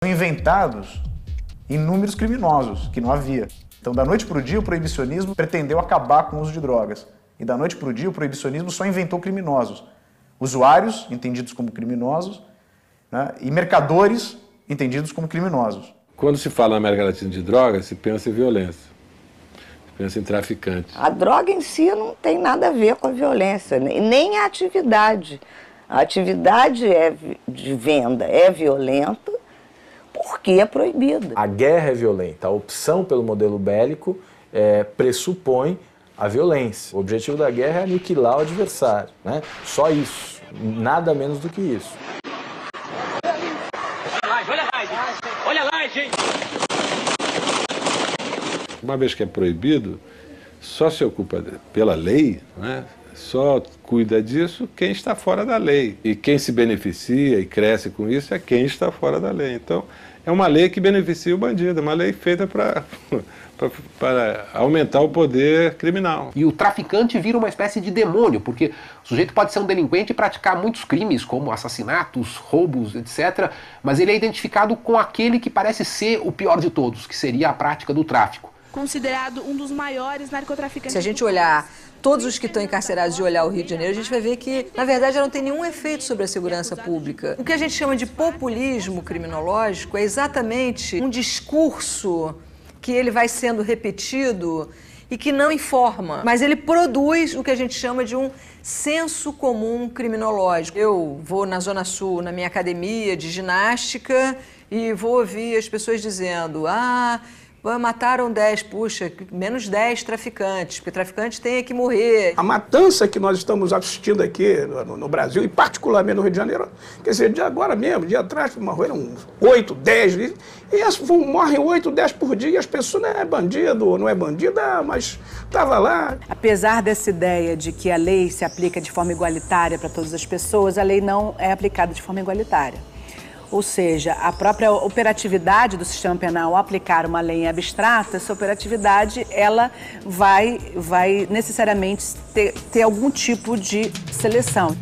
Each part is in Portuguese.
inventados inúmeros criminosos, que não havia. Então, da noite para o dia, o proibicionismo pretendeu acabar com o uso de drogas. E da noite para o dia, o proibicionismo só inventou criminosos. Usuários, entendidos como criminosos, né, e mercadores, entendidos como criminosos. Quando se fala na América Latina de drogas, se pensa em violência, se pensa em traficantes. A droga em si não tem nada a ver com a violência, nem a atividade. A atividade de venda é violenta porque é proibida. A guerra é violenta, a opção pelo modelo bélico pressupõe a violência. O objetivo da guerra é aniquilar o adversário, né? Só isso, nada menos do que isso. Olha lá, gente! Uma vez que é proibido, só se ocupa pela lei, né? Só cuida disso quem está fora da lei. E quem se beneficia e cresce com isso é quem está fora da lei. Então, é uma lei que beneficia o bandido, é uma lei feita para aumentar o poder criminal. E o traficante vira uma espécie de demônio, porque o sujeito pode ser um delinquente e praticar muitos crimes, como assassinatos, roubos, etc., mas ele é identificado com aquele que parece ser o pior de todos, que seria a prática do tráfico. Considerado um dos maiores narcotraficantes. Se a gente olhar todos os que estão encarcerados e olhar o Rio de Janeiro, a gente vai ver que, na verdade, ela não tem nenhum efeito sobre a segurança pública. O que a gente chama de populismo criminológico é exatamente um discurso que ele vai sendo repetido e que não informa, mas ele produz o que a gente chama de um senso comum criminológico. Eu vou na Zona Sul, na minha academia de ginástica, e vou ouvir as pessoas dizendo: mataram 10, puxa, menos 10 traficantes, porque traficante tem que morrer. A matança que nós estamos assistindo aqui no Brasil, e particularmente no Rio de Janeiro, quer dizer, de agora mesmo, dia atrás, morreram 8, 10, e morrem 8, 10 por dia, e as pessoas não é bandido, não é bandida, mas estava lá. Apesar dessa ideia de que a lei se aplica de forma igualitária para todas as pessoas, a lei não é aplicada de forma igualitária. Ou seja, a própria operatividade do sistema penal ao aplicar uma lei abstrata, essa operatividade ela vai necessariamente ter algum tipo de seleção.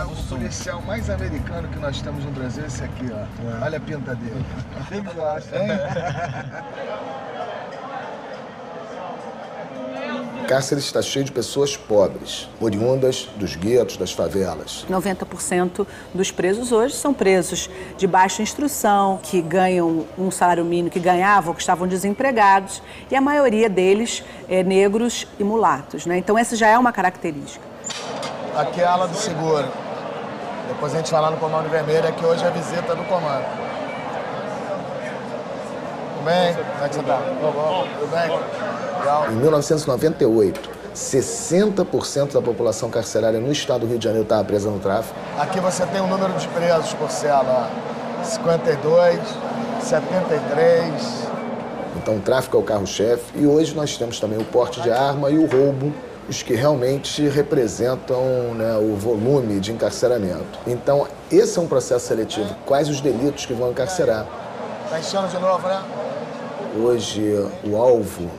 O policial mais americano que nós temos no Brasil é esse aqui, ó. Olha a pinta dele. Quem que gosta, hein? O cárcere está cheio de pessoas pobres, oriundas dos guetos, das favelas. 90% dos presos hoje são presos de baixa instrução, que ganham um salário mínimo, que ganhavam, que estavam desempregados, e a maioria deles é negros e mulatos, né? Então essa já é uma característica. Aqui é a ala do seguro. Depois a gente vai lá no Comando Vermelho, que hoje é a visita do comando. Tudo bem? Como é que você tá? Tudo bem? Legal. Em 1998, 60% da população carcerária no estado do Rio de Janeiro estava presa no tráfico. Aqui você tem o número de presos por cela, 52, 73. Então o tráfico é o carro-chefe, e hoje nós temos também o porte de arma e o roubo, os que realmente representam, né, o volume de encarceramento. Então, esse é um processo seletivo. Quais os delitos que vão encarcerar? Tá enchendo de novo, né? Hoje, o alvo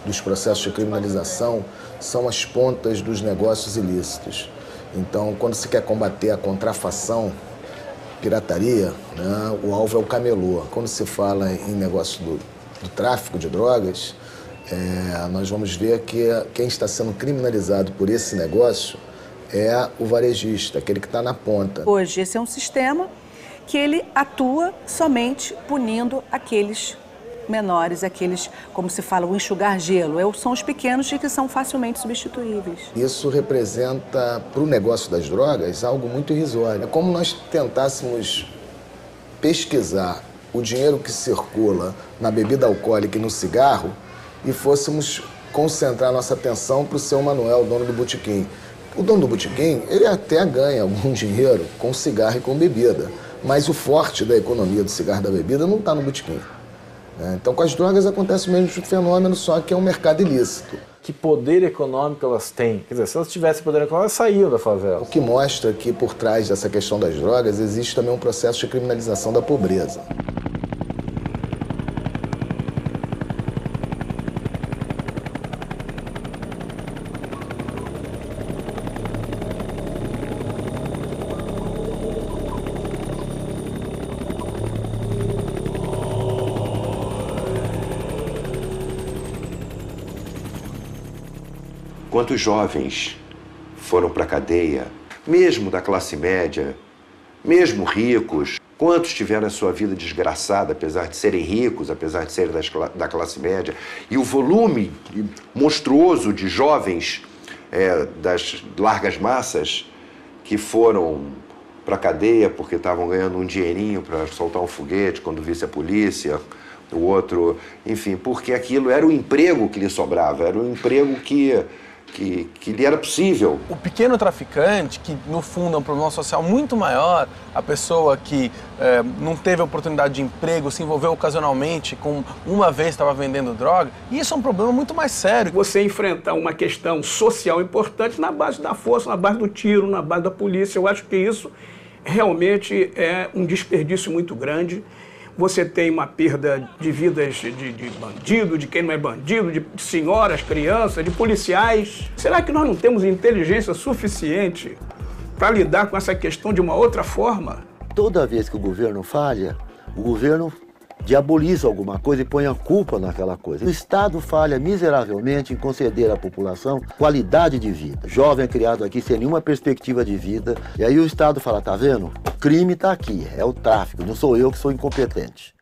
dos processos de criminalização são as pontas dos negócios ilícitos. Então, quando se quer combater a contrafação, pirataria, né, o alvo é o camelô. Quando se fala em negócio do tráfico de drogas, nós vamos ver que quem está sendo criminalizado por esse negócio é o varejista, aquele que está na ponta. Hoje, esse é um sistema que ele atua somente punindo aqueles menores, aqueles, como se fala, o enxugar gelo. São os pequenos e que são facilmente substituíveis. Isso representa, para o negócio das drogas, algo muito irrisório. É como nós tentássemos pesquisar o dinheiro que circula na bebida alcoólica e no cigarro e fôssemos concentrar nossa atenção para o seu Manuel, dono do botequim. O dono do botequim, ele até ganha algum dinheiro com cigarro e com bebida, mas o forte da economia do cigarro e da bebida não está no botequim. Então, com as drogas acontece o mesmo fenômeno, só que é um mercado ilícito. Que poder econômico elas têm? Quer dizer, se elas tivessem poder econômico, elas saíam da favela. O que mostra que por trás dessa questão das drogas existe também um processo de criminalização da pobreza. Quantos jovens foram para a cadeia, mesmo da classe média, mesmo ricos? Quantos tiveram a sua vida desgraçada, apesar de serem ricos, apesar de serem da classe média? E o volume monstruoso de jovens das largas massas que foram para a cadeia porque estavam ganhando um dinheirinho para soltar um foguete quando visse a polícia, o outro, enfim, porque aquilo era o emprego que lhe sobrava, era o emprego que lhe era possível. O pequeno traficante, que no fundo é um problema social muito maior, a pessoa que não teve a oportunidade de emprego, se envolveu ocasionalmente, uma vez estava vendendo droga, isso é um problema muito mais sério. Você enfrentar uma questão social importante na base da força, na base do tiro, na base da polícia, eu acho que isso realmente é um desperdício muito grande. Você tem uma perda de vidas de bandido, de quem não é bandido, de senhoras, crianças, de policiais. Será que nós não temos inteligência suficiente para lidar com essa questão de uma outra forma? Toda vez que o governo falha, o governo diaboliza alguma coisa e põe a culpa naquela coisa. O Estado falha miseravelmente em conceder à população qualidade de vida. Jovem é criado aqui sem nenhuma perspectiva de vida, e aí o Estado fala, tá vendo? O crime está aqui, é o tráfico, não sou eu que sou incompetente.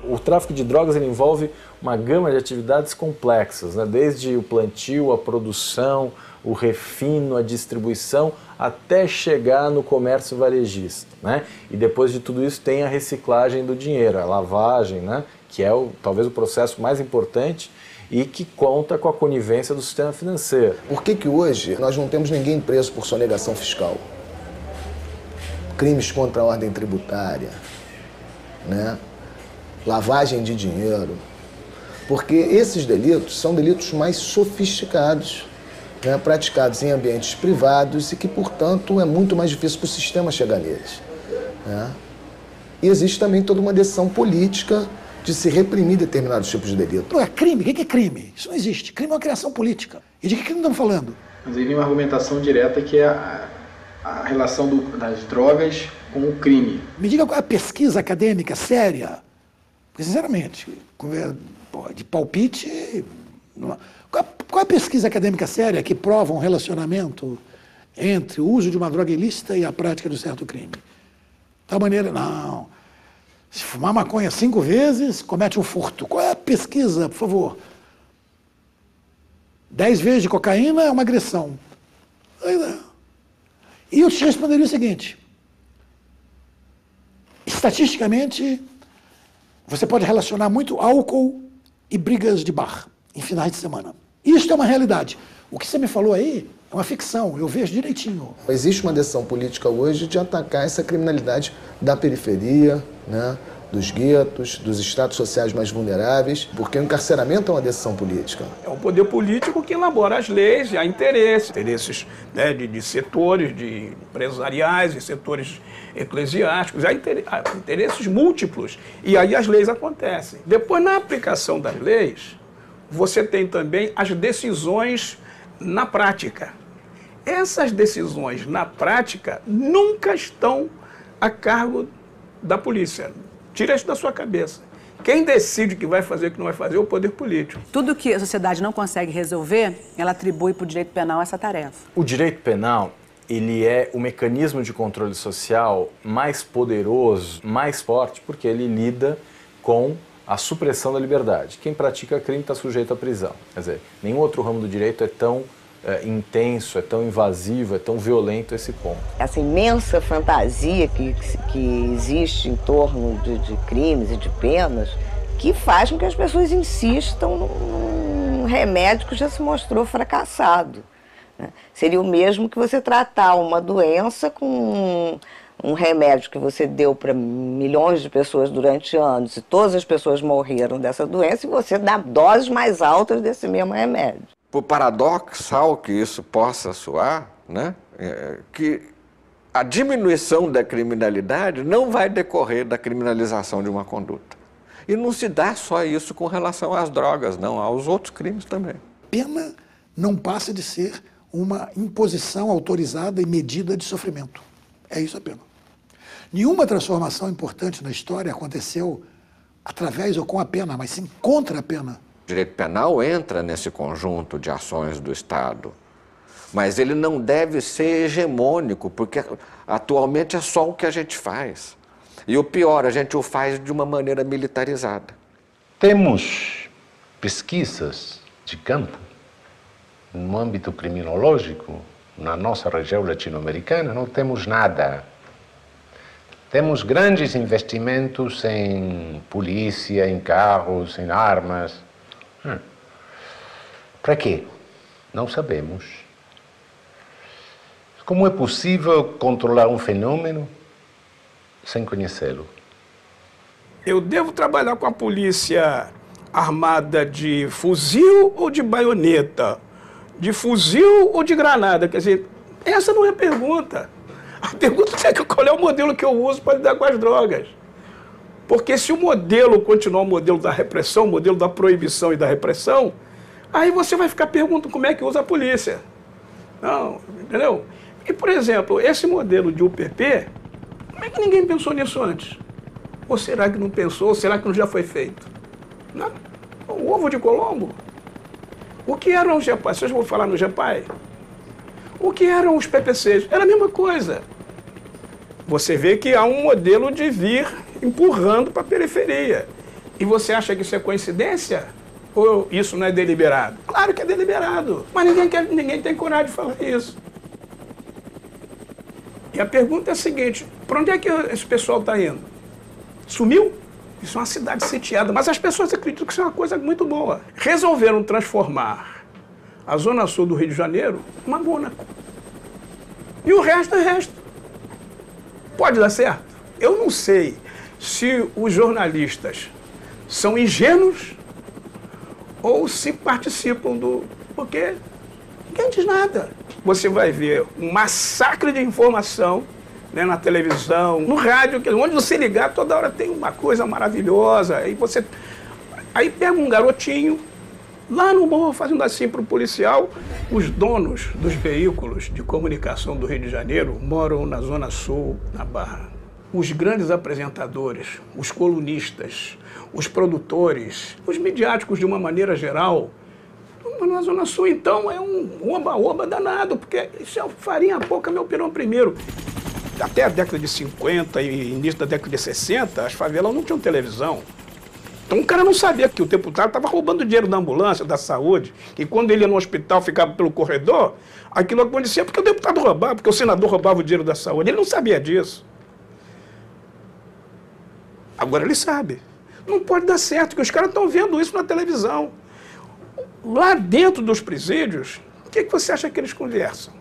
O tráfico de drogas ele envolve uma gama de atividades complexas, né? Desde o plantio, a produção, o refino, a distribuição, até chegar no comércio varejista, né? E depois de tudo isso tem a reciclagem do dinheiro, a lavagem, né? Que é talvez o processo mais importante e que conta com a conivência do sistema financeiro. Por que hoje nós não temos ninguém preso por sonegação fiscal? Crimes contra a ordem tributária, né? Lavagem de dinheiro, porque esses delitos são delitos mais sofisticados, né, praticados em ambientes privados e que, portanto, é muito mais difícil para o sistema chegar neles. Né? E existe também toda uma decisão política de se reprimir determinados tipos de delito. Não é crime? O que é crime? Isso não existe. Crime é uma criação política. E de que crime estamos falando? Mas aí vem uma argumentação direta que é a relação das drogas com o crime. Me diga qual é a pesquisa acadêmica séria. Porque, sinceramente, de palpite... Qual é a pesquisa acadêmica séria que prova um relacionamento entre o uso de uma droga ilícita e a prática de um certo crime? De tal maneira, não. Se fumar maconha 5 vezes, comete um furto. Qual é a pesquisa, por favor? 10 vezes de cocaína é uma agressão. E eu te responderia o seguinte. Estatisticamente... Você pode relacionar muito álcool e brigas de bar em finais de semana. Isso é uma realidade. O que você me falou aí é uma ficção, eu vejo direitinho. Existe uma decisão política hoje de atacar essa criminalidade da periferia, né, dos guetos, dos estratos sociais mais vulneráveis, porque o encarceramento é uma decisão política. É o poder político que elabora as leis, e há interesses né, de setores de empresariais, de setores eclesiásticos, há interesses múltiplos, e aí as leis acontecem. Depois, na aplicação das leis, você tem também as decisões na prática. Essas decisões na prática nunca estão a cargo da polícia. Tira isso da sua cabeça. Quem decide o que vai fazer e o que não vai fazer é o poder político. Tudo que a sociedade não consegue resolver, ela atribui para o direito penal essa tarefa. O direito penal, ele é o mecanismo de controle social mais poderoso, mais forte, porque ele lida com a supressão da liberdade. Quem pratica crime está sujeito à prisão. Quer dizer, nenhum outro ramo do direito é tão intenso, é tão invasivo, é tão violento esse ponto. Essa imensa fantasia que existe em torno de crimes e de penas, que faz com que as pessoas insistam num remédio que já se mostrou fracassado. Seria o mesmo que você tratar uma doença com um remédio que você deu para milhões de pessoas durante anos e todas as pessoas morreram dessa doença e você dá doses mais altas desse mesmo remédio. Por paradoxal que isso possa soar, né, que a diminuição da criminalidade não vai decorrer da criminalização de uma conduta. E não se dá só isso com relação às drogas, não, aos outros crimes também. Pena não passa de ser uma imposição autorizada e medida de sofrimento. É isso a pena. Nenhuma transformação importante na história aconteceu através ou com a pena, mas sim contra a pena. O direito penal entra nesse conjunto de ações do Estado, mas ele não deve ser hegemônico, porque atualmente é só o que a gente faz. E o pior, a gente o faz de uma maneira militarizada. Temos pesquisas de campo no âmbito criminológico, na nossa região latino-americana, não temos nada. Temos grandes investimentos em polícia, em carros, em armas. Para quê? Não sabemos. Como é possível controlar um fenômeno sem conhecê-lo? Eu devo trabalhar com a polícia armada de fuzil ou de baioneta? De fuzil ou de granada? Quer dizer, essa não é a pergunta. A pergunta é qual é o modelo que eu uso para lidar com as drogas. Porque se o modelo continuar o modelo da repressão, o modelo da proibição e da repressão, aí você vai ficar perguntando como é que usa a polícia. Não, entendeu? E, por exemplo, esse modelo de UPP, como é que ninguém pensou nisso antes? Ou será que não pensou? Ou será que não já foi feito? Não? O ovo de Colombo? O que eram os GEPAI? Vocês vão falar no GEPAI? O que eram os PPCs? Era a mesma coisa. Você vê que há um modelo de vir empurrando para a periferia. E você acha que isso é coincidência? Ou isso não é deliberado? Claro que é deliberado. Mas ninguém tem coragem de falar isso. E a pergunta é a seguinte, para onde é que esse pessoal está indo? Sumiu? Isso é uma cidade sitiada, mas as pessoas acreditam que isso é uma coisa muito boa. Resolveram transformar a Zona Sul do Rio de Janeiro numa Mônaco. E o resto é resto. Pode dar certo? Eu não sei se os jornalistas são ingênuos ou se participam do... Porque ninguém diz nada. Você vai ver um massacre de informação, né, na televisão, no rádio, onde você ligar toda hora tem uma coisa maravilhosa. Aí pega um garotinho lá no morro fazendo assim para o policial. Os donos dos veículos de comunicação do Rio de Janeiro moram na Zona Sul, na Barra. Os grandes apresentadores, os colunistas, os produtores, os midiáticos de uma maneira geral, na Zona Sul, então, é um oba-oba danado, porque isso é farinha pouca, meu pirão primeiro. Até a década de 50 e início da década de 60, as favelas não tinham televisão. Então o cara não sabia que o deputado estava roubando dinheiro da ambulância, da saúde, e quando ele ia no hospital, ficava pelo corredor, aquilo acontecia porque o deputado roubava, porque o senador roubava o dinheiro da saúde. Ele não sabia disso. Agora ele sabe. Não pode dar certo, porque os caras estão vendo isso na televisão. Lá dentro dos presídios, o que você acha que eles conversam?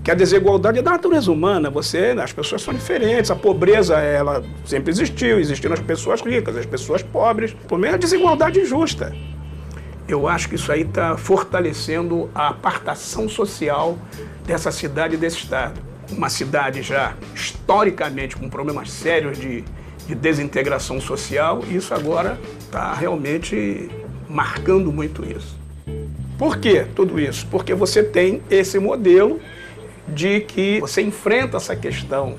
Que a desigualdade é da natureza humana, as pessoas são diferentes, a pobreza ela sempre existiu, existiram as pessoas ricas, as pessoas pobres, o problema é a desigualdade injusta. Eu acho que isso aí está fortalecendo a apartação social dessa cidade e desse estado. Uma cidade já historicamente com problemas sérios de desintegração social, e isso agora está realmente marcando muito isso. Por que tudo isso? Porque você tem esse modelo de que você enfrenta essa questão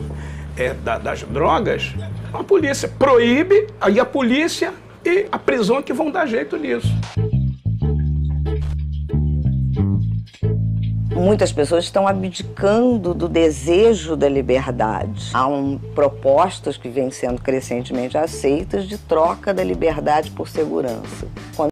das drogas, a polícia proíbe, aí a polícia e a prisão que vão dar jeito nisso. Muitas pessoas estão abdicando do desejo da liberdade. Há propostas que vêm sendo crescentemente aceitas de troca da liberdade por segurança.